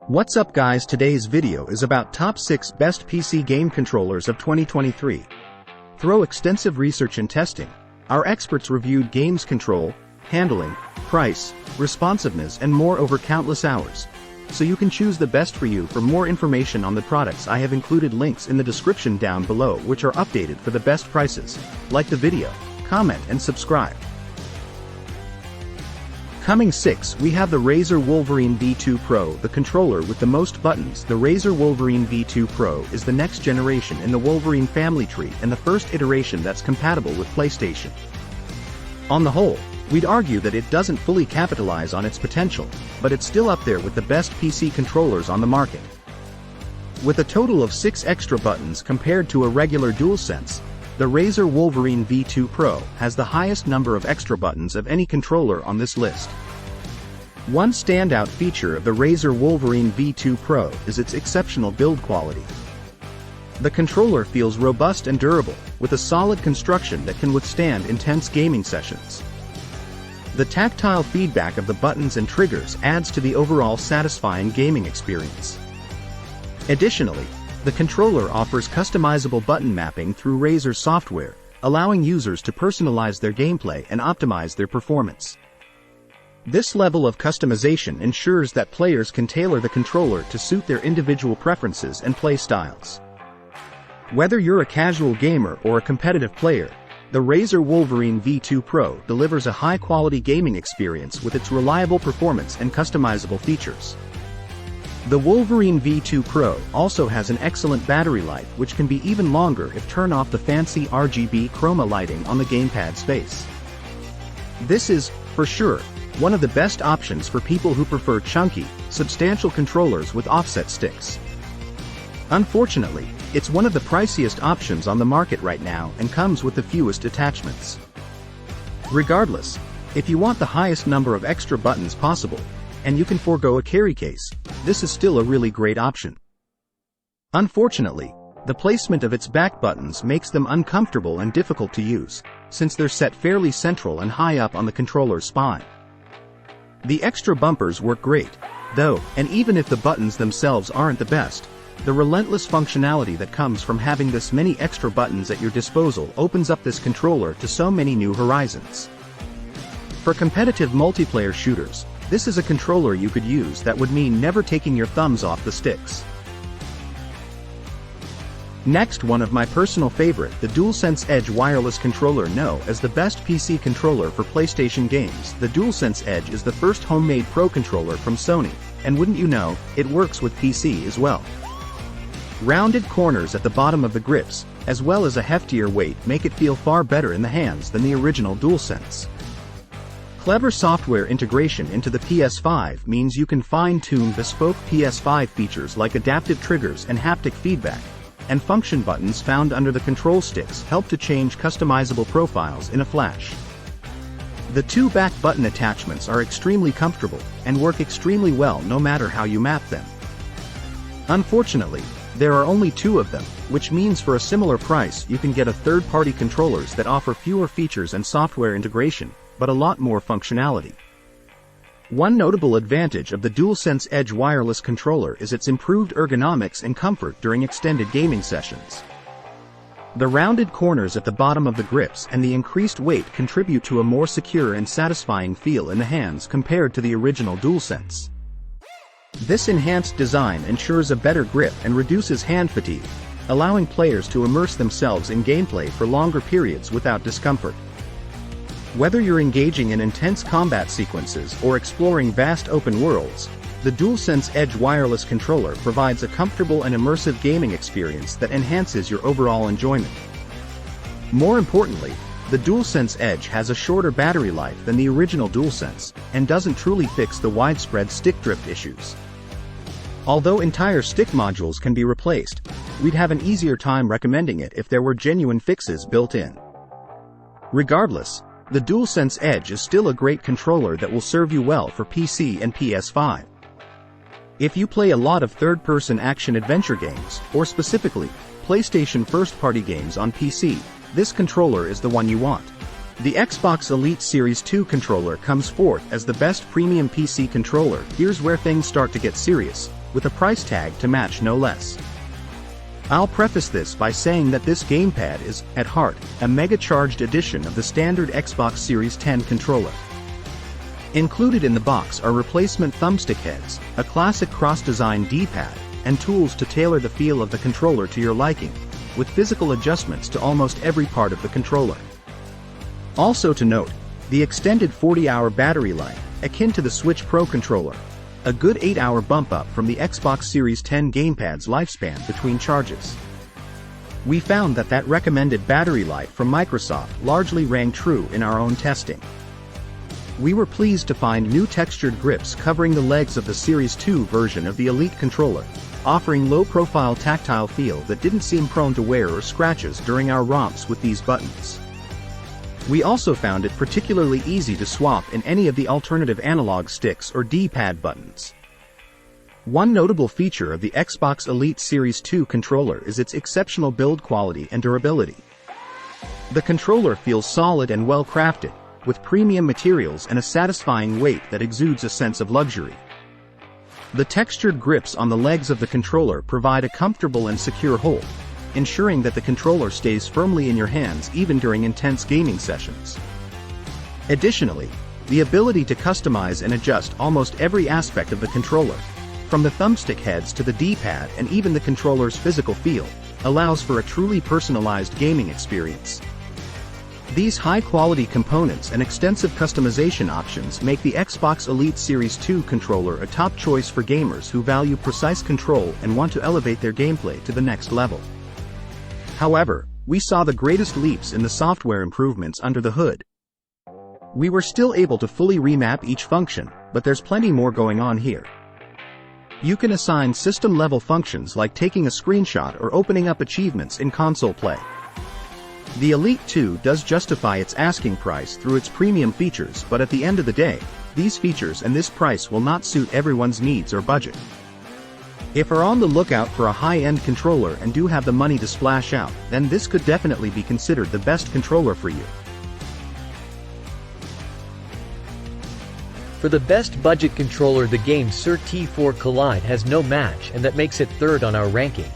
What's up guys, today's video is about top 6 best PC game controllers of 2023. Through extensive research and testing, our experts reviewed games control, handling, price, responsiveness and more over countless hours. So you can choose the best for you. For more information on the products, I have included links in the description down below which are updated for the best prices. Like the video, comment and subscribe. Coming 6, we have the Razer Wolverine V2 Pro, the controller with the most buttons. The Razer Wolverine V2 Pro is the next generation in the Wolverine family tree and the first iteration that's compatible with PlayStation. On the whole, we'd argue that it doesn't fully capitalize on its potential, but it's still up there with the best PC controllers on the market. With a total of 6 extra buttons compared to a regular DualSense, the Razer Wolverine V2 Pro has the highest number of extra buttons of any controller on this list. One standout feature of the Razer Wolverine V2 Pro is its exceptional build quality. The controller feels robust and durable, with a solid construction that can withstand intense gaming sessions. The tactile feedback of the buttons and triggers adds to the overall satisfying gaming experience. Additionally, the controller offers customizable button mapping through Razer software, allowing users to personalize their gameplay and optimize their performance. This level of customization ensures that players can tailor the controller to suit their individual preferences and play styles. Whether you're a casual gamer or a competitive player, the Razer Wolverine V2 Pro delivers a high-quality gaming experience with its reliable performance and customizable features. The Wolverine V2 Pro also has an excellent battery life, which can be even longer if turn off the fancy RGB chroma lighting on the gamepad's face. This is, for sure, one of the best options for people who prefer chunky, substantial controllers with offset sticks. Unfortunately, it's one of the priciest options on the market right now and comes with the fewest attachments. Regardless, if you want the highest number of extra buttons possible, and you can forego a carry case, this is still a really great option. Unfortunately, the placement of its back buttons makes them uncomfortable and difficult to use, since they're set fairly central and high up on the controller's spine. The extra bumpers work great, though, and even if the buttons themselves aren't the best, the relentless functionality that comes from having this many extra buttons at your disposal opens up this controller to so many new horizons. For competitive multiplayer shooters, this is a controller you could use that would mean never taking your thumbs off the sticks. Next, one of my personal favorite, the DualSense Edge wireless controller. Known as the best PC controller for PlayStation games, the DualSense Edge is the first homemade pro controller from Sony, and wouldn't you know, it works with PC as well. Rounded corners at the bottom of the grips, as well as a heftier weight, make it feel far better in the hands than the original DualSense. Clever software integration into the PS5 means you can fine-tune bespoke PS5 features like adaptive triggers and haptic feedback, and function buttons found under the control sticks help to change customizable profiles in a flash. The 2 back button attachments are extremely comfortable, and work extremely well no matter how you map them. Unfortunately, there are only 2 of them, which means for a similar price you can get a third-party controllers that offer fewer features and software integration, but a lot more functionality. One notable advantage of the DualSense Edge wireless controller is its improved ergonomics and comfort during extended gaming sessions. The rounded corners at the bottom of the grips and the increased weight contribute to a more secure and satisfying feel in the hands compared to the original DualSense. This enhanced design ensures a better grip and reduces hand fatigue, allowing players to immerse themselves in gameplay for longer periods without discomfort. Whether you're engaging in intense combat sequences or exploring vast open worlds, the DualSense Edge wireless controller provides a comfortable and immersive gaming experience that enhances your overall enjoyment. More importantly, the DualSense Edge has a shorter battery life than the original DualSense, and doesn't truly fix the widespread stick drift issues. Although entire stick modules can be replaced, we'd have an easier time recommending it if there were genuine fixes built in. Regardless, the DualSense Edge is still a great controller that will serve you well for PC and PS5. If you play a lot of third-person action-adventure games, or specifically, PlayStation first-party games on PC, this controller is the one you want. The Xbox Elite Series 2 controller comes forth as the best premium PC controller. Here's where things start to get serious. with a price tag to match no less. I'll preface this by saying that this gamepad is, at heart, a mega-charged edition of the standard Xbox Series X controller. Included in the box are replacement thumbstick heads, a classic cross-design D-pad, and tools to tailor the feel of the controller to your liking, with physical adjustments to almost every part of the controller. Also to note, the extended 40-hour battery life, akin to the Switch Pro controller, a good 8-hour bump up from the Xbox Series X gamepad's lifespan between charges. We found that recommended battery life from Microsoft largely rang true in our own testing. We were pleased to find new textured grips covering the legs of the Series 2 version of the Elite controller, offering low-profile tactile feel that didn't seem prone to wear or scratches during our romps with these buttons. We also found it particularly easy to swap in any of the alternative analog sticks or D-pad buttons. One notable feature of the Xbox Elite Series 2 controller is its exceptional build quality and durability. The controller feels solid and well-crafted, with premium materials and a satisfying weight that exudes a sense of luxury. The textured grips on the legs of the controller provide a comfortable and secure hold, ensuring that the controller stays firmly in your hands even during intense gaming sessions. Additionally, the ability to customize and adjust almost every aspect of the controller, from the thumbstick heads to the D-pad and even the controller's physical feel, allows for a truly personalized gaming experience. These high-quality components and extensive customization options make the Xbox Elite Series 2 controller a top choice for gamers who value precise control and want to elevate their gameplay to the next level. However, we saw the greatest leaps in the software improvements under the hood. We were still able to fully remap each function, but there's plenty more going on here. You can assign system-level functions like taking a screenshot or opening up achievements in console play. The Elite 2 does justify its asking price through its premium features, but at the end of the day, these features and this price will not suit everyone's needs or budget. If you're on the lookout for a high-end controller and do have the money to splash out, then this could definitely be considered the best controller for you. For the best budget controller, the GameSir T4 Collide has no match, and that makes it third on our ranking.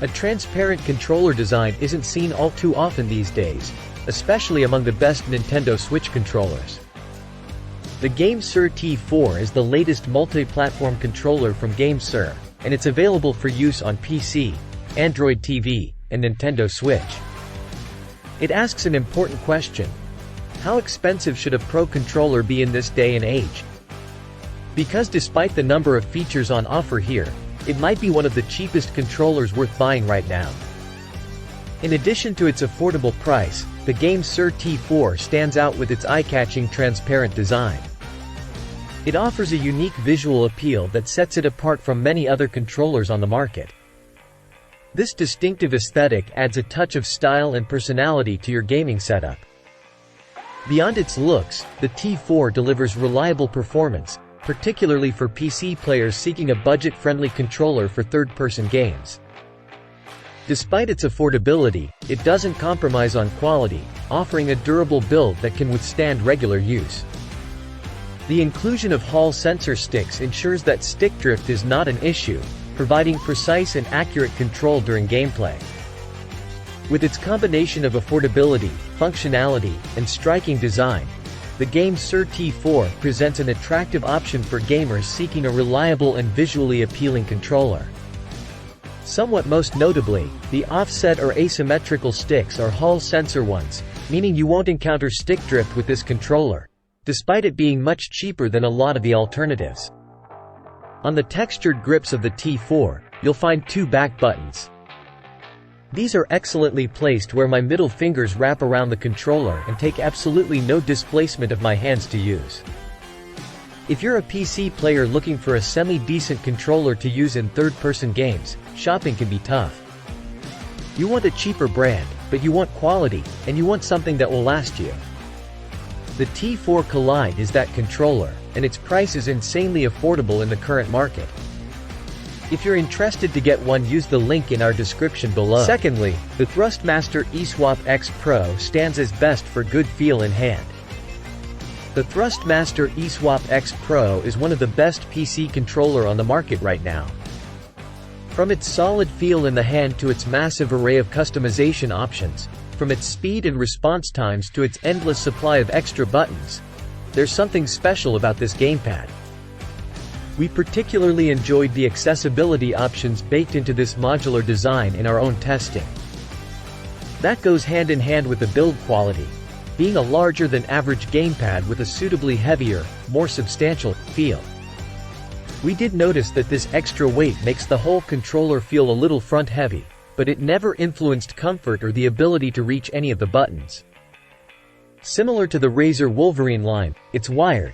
A transparent controller design isn't seen all too often these days, especially among the best Nintendo Switch controllers. The GameSir T4 is the latest multi-platform controller from GameSir, and it's available for use on PC, Android TV, and Nintendo Switch. It asks an important question: how expensive should a Pro controller be in this day and age? Because despite the number of features on offer here, it might be one of the cheapest controllers worth buying right now. In addition to its affordable price, the GameSir T4 stands out with its eye-catching transparent design. It offers a unique visual appeal that sets it apart from many other controllers on the market. This distinctive aesthetic adds a touch of style and personality to your gaming setup. Beyond its looks, the T4 delivers reliable performance, particularly for PC players seeking a budget-friendly controller for third-person games. Despite its affordability, it doesn't compromise on quality, offering a durable build that can withstand regular use. The inclusion of Hall sensor sticks ensures that stick drift is not an issue, providing precise and accurate control during gameplay. With its combination of affordability, functionality, and striking design, the GameSir T4 presents an attractive option for gamers seeking a reliable and visually appealing controller. Somewhat most notably, the offset or asymmetrical sticks are Hall sensor ones, meaning you won't encounter stick drift with this controller, despite it being much cheaper than a lot of the alternatives. On the textured grips of the T4, you'll find two back buttons. These are excellently placed where my middle fingers wrap around the controller and take absolutely no displacement of my hands to use. If you're a PC player looking for a semi-decent controller to use in third-person games, shopping can be tough. You want a cheaper brand, but you want quality, and you want something that will last you. The T4 Collide is that controller, and its price is insanely affordable in the current market. If you're interested to get one, use the link in our description below. Secondly, the THRUSTMASTER eSwap X Pro stands as best for good feel in hand. The THRUSTMASTER eSwap X Pro is one of the best PC controller on the market right now. From its solid feel in the hand to its massive array of customization options, from its speed and response times to its endless supply of extra buttons, there's something special about this gamepad. We particularly enjoyed the accessibility options baked into this modular design in our own testing. That goes hand in hand with the build quality, being a larger than average gamepad with a suitably heavier, more substantial feel. We did notice that this extra weight makes the whole controller feel a little front heavy, but it never influenced comfort or the ability to reach any of the buttons. Similar to the Razer Wolverine line, it's wired,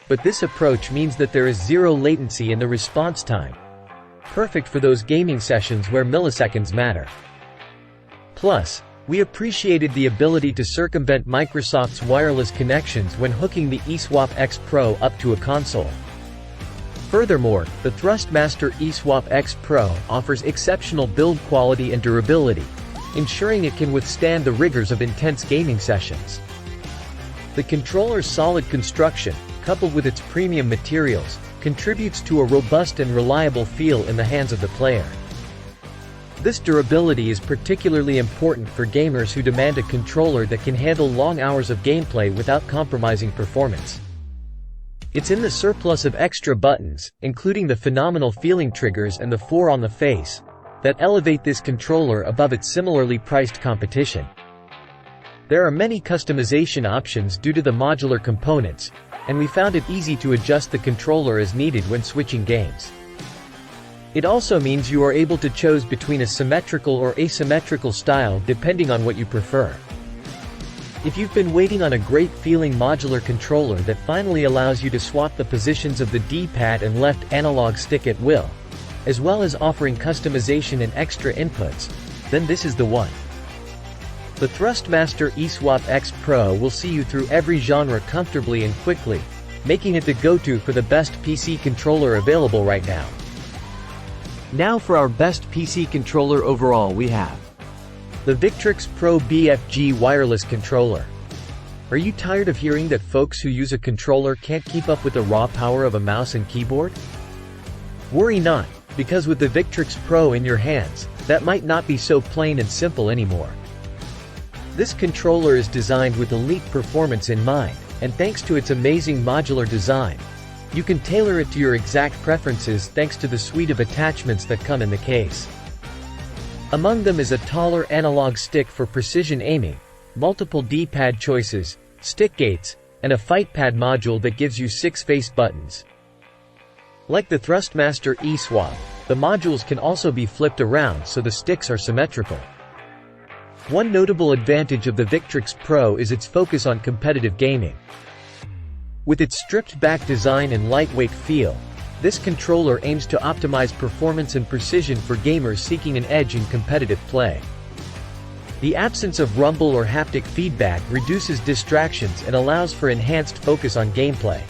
but this approach means that there is zero latency in the response time. Perfect for those gaming sessions where milliseconds matter. Plus, we appreciated the ability to circumvent Microsoft's wireless connections when hooking the eSwap X Pro up to a console. Furthermore, the THRUSTMASTER eSwap X Pro offers exceptional build quality and durability, ensuring it can withstand the rigors of intense gaming sessions. The controller's solid construction, coupled with its premium materials, contributes to a robust and reliable feel in the hands of the player. This durability is particularly important for gamers who demand a controller that can handle long hours of gameplay without compromising performance. It's in the surplus of extra buttons, including the phenomenal feeling triggers and the 4 on the face, that elevate this controller above its similarly priced competition. There are many customization options due to the modular components, and we found it easy to adjust the controller as needed when switching games. It also means you are able to choose between a symmetrical or asymmetrical style depending on what you prefer. If you've been waiting on a great feeling modular controller that finally allows you to swap the positions of the D-pad and left analog stick at will, as well as offering customization and extra inputs, then this is the one. The THRUSTMASTER eSwap X Pro will see you through every genre comfortably and quickly, making it the go-to for the best PC controller available right now. Now for our best PC controller overall we have the Victrix Pro BFG wireless controller. Are you tired of hearing that folks who use a controller can't keep up with the raw power of a mouse and keyboard? Worry not, because with the Victrix Pro in your hands, that might not be so plain and simple anymore. This controller is designed with elite performance in mind, and thanks to its amazing modular design, you can tailor it to your exact preferences thanks to the suite of attachments that come in the case. Among them is a taller analog stick for precision aiming, multiple D-pad choices, stick gates, and a fight pad module that gives you 6 face buttons. Like the THRUSTMASTER eSwap, the modules can also be flipped around so the sticks are symmetrical. One notable advantage of the Victrix Pro is its focus on competitive gaming. With its stripped-back design and lightweight feel, this controller aims to optimize performance and precision for gamers seeking an edge in competitive play. The absence of rumble or haptic feedback reduces distractions and allows for enhanced focus on gameplay.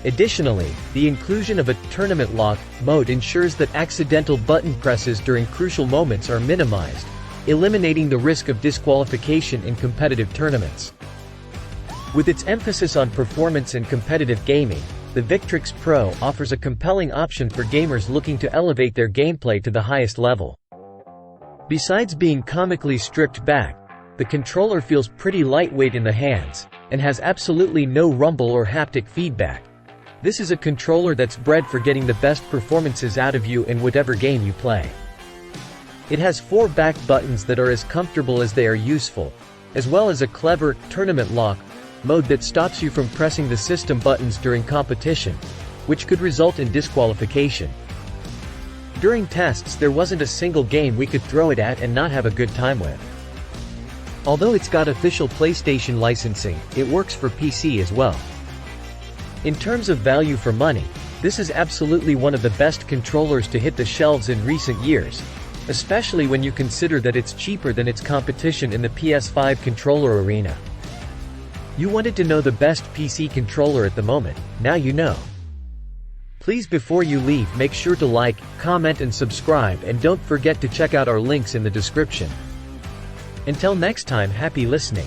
Additionally, the inclusion of a tournament lock mode ensures that accidental button presses during crucial moments are minimized, eliminating the risk of disqualification in competitive tournaments. With its emphasis on performance and competitive gaming, the Victrix Pro offers a compelling option for gamers looking to elevate their gameplay to the highest level. Besides being comically stripped back, the controller feels pretty lightweight in the hands, and has absolutely no rumble or haptic feedback. This is a controller that's bred for getting the best performances out of you in whatever game you play. It has 4 back buttons that are as comfortable as they are useful, as well as a clever tournament lock mode that stops you from pressing the system buttons during competition, which could result in disqualification. During tests there wasn't a single game we could throw it at and not have a good time with. Although it's got official PlayStation licensing, it works for PC as well. In terms of value for money, this is absolutely one of the best controllers to hit the shelves in recent years, especially when you consider that it's cheaper than its competition in the PS5 controller arena. You wanted to know the best PC controller at the moment, now you know. Please, before you leave, make sure to like, comment and subscribe, and don't forget to check out our links in the description. Until next time, happy listening.